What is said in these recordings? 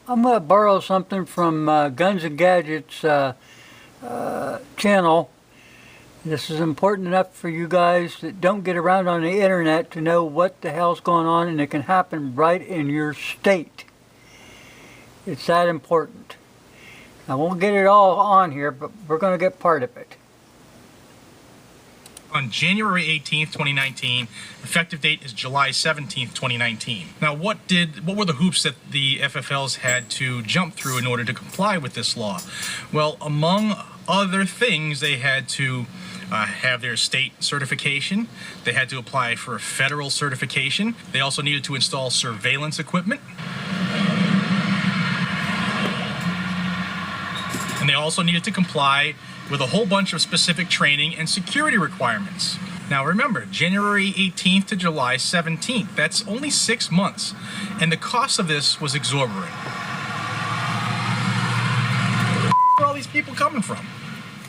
I'm going to borrow something from Guns and Gadgets channel. This is important enough for you guys that don't get around on the internet to know what the hell's going on, and it can happen right in your state. It's that important. I won't get it all on here, but we're going to get part of it. On January 18th, 2019, effective date is July 17th, 2019. Now, what were the hoops that the FFLs had to jump through in order to comply with this law? Well, among other things, they had to have their state certification. They had to apply for a federal certification. They also needed to install surveillance equipment. And they also needed to comply with a whole bunch of specific training and security requirements. Now remember, January 18th to July 17th, that's only 6 months, and the cost of this was exorbitant. Where are all these people coming from?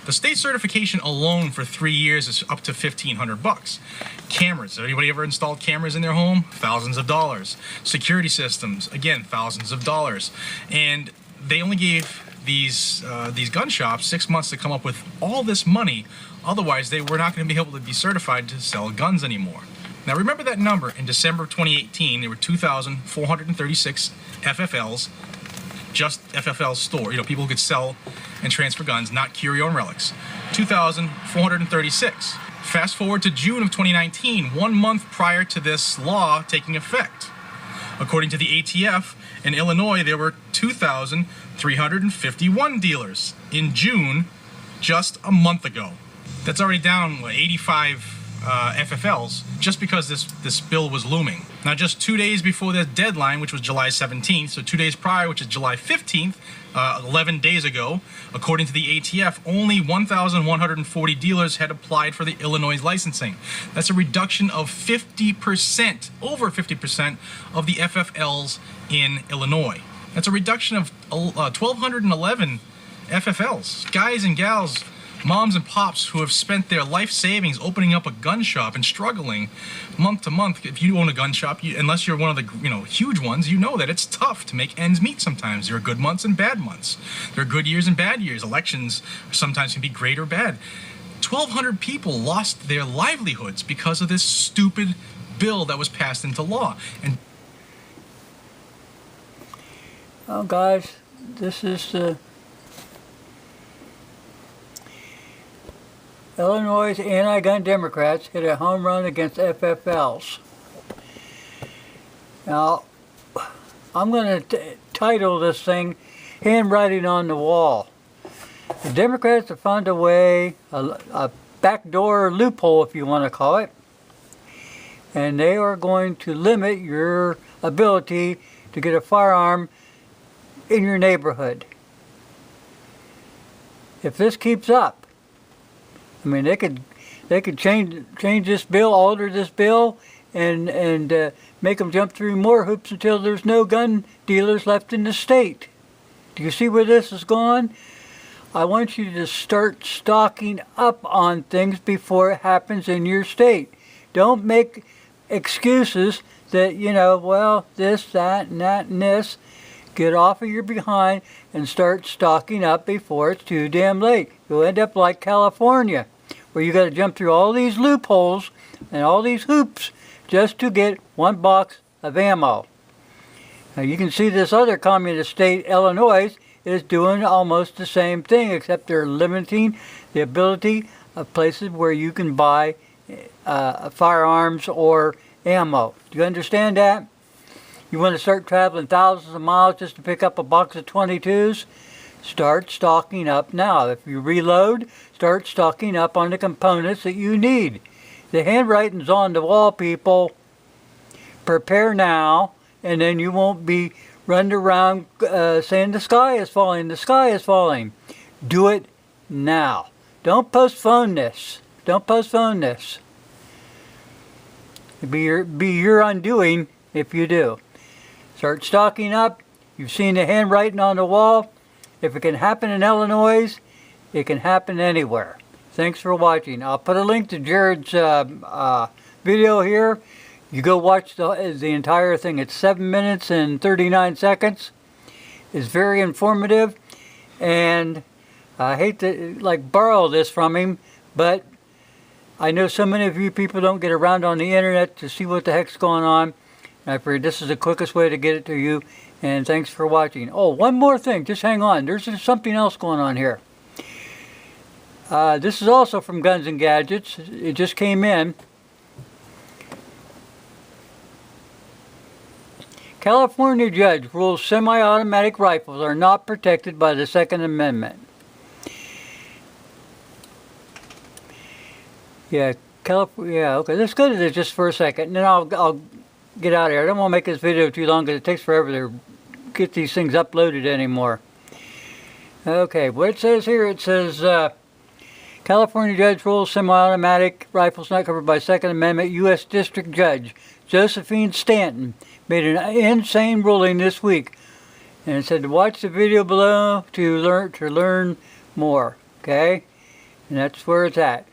The state certification alone for 3 years is up to $1,500. Cameras, anybody ever installed cameras in their home? Thousands of dollars. Security systems, again, thousands of dollars. And they only gave these gun shops 6 months to come up with all this money. Otherwise, they were not going to be able to be certified to sell guns anymore. Now, remember that number. In December of 2018, there were 2,436 FFLs, just FFL store, people who could sell and transfer guns, not curio and relics. 2,436. Fast forward to June of 2019, 1 month prior to this law taking effect. According to the ATF, in Illinois, there were 2,351 dealers in June, just a month ago. That's already down 85 FFLs just because this bill was looming. Now, just 2 days before the deadline, which was July 17th, so 2 days prior, which is July 15th, 11 days ago, according to the ATF, only 1,140 dealers had applied for the Illinois licensing. That's a reduction of 50%, over 50% of the FFLs in Illinois. That's a reduction of 1,211 FFLs. Guys and gals, moms and pops who have spent their life savings opening up a gun shop and struggling month to month. If you own a gun shop, unless you're one of the huge ones, you know that it's tough to make ends meet sometimes. There are good months and bad months. There are good years and bad years. Elections sometimes can be great or bad. 1,200 people lost their livelihoods because of this stupid bill that was passed into law. And well, guys, this is Illinois' anti-gun Democrats hit a home run against FFLs. Now, I'm going to title this thing Handwriting on the Wall. The Democrats have found a way, a backdoor loophole if you want to call it, and they are going to limit your ability to get a firearm in your neighborhood. If this keeps up, I mean, they could change this bill, alter this bill, and make them jump through more hoops until there's no gun dealers left in the state. Do you see where this is going? I want you to start stocking up on things before it happens in your state. Don't make excuses that, well, this, that, and this. Get off of your behind and start stocking up before it's too damn late. You'll end up like California, where you got to jump through all these loopholes and all these hoops just to get 1 box of ammo. Now you can see this other communist state, Illinois, is doing almost the same thing, except they're limiting the ability of places where you can buy firearms or ammo. Do you understand that? You want to start traveling thousands of miles just to pick up a box of 22s? Start stocking up now. If you reload, start stocking up on the components that you need. The handwriting's on the wall, people. Prepare now, and then you won't be running around saying the sky is falling, the sky is falling. Do it now. Don't postpone this. Don't postpone this. It'll be your undoing if you do. Start stocking up. You've seen the handwriting on the wall. If it can happen in Illinois, it can happen anywhere. Thanks for watching. I'll put a link to Jared's video here. You go watch the entire thing. It's 7 minutes and 39 seconds. is very informative, and I hate to borrow this from him, but I know so many of you people don't get around on the internet to see what the heck's going on. I figured this is the quickest way to get it to you, and thanks for watching. Oh, one more thing, just hang on. There's something else going on here. This is also from Guns and Gadgets. It just came in. California judge rules semi-automatic rifles are not protected by the Second Amendment. Yeah, okay, let's go to this just for a second, and then I'll get out of here. I don't want to make this video too long because it takes forever to get these things uploaded anymore. Okay, what it says here, it says, California judge rules semi-automatic rifles not covered by Second Amendment. U.S. District Judge Josephine Stanton made an insane ruling this week, and it said to watch the video below to learn more. Okay, and that's where it's at.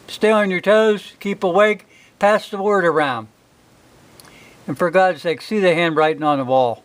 Stay on your toes, keep awake, pass the word around, and for God's sake, see the handwriting on the wall.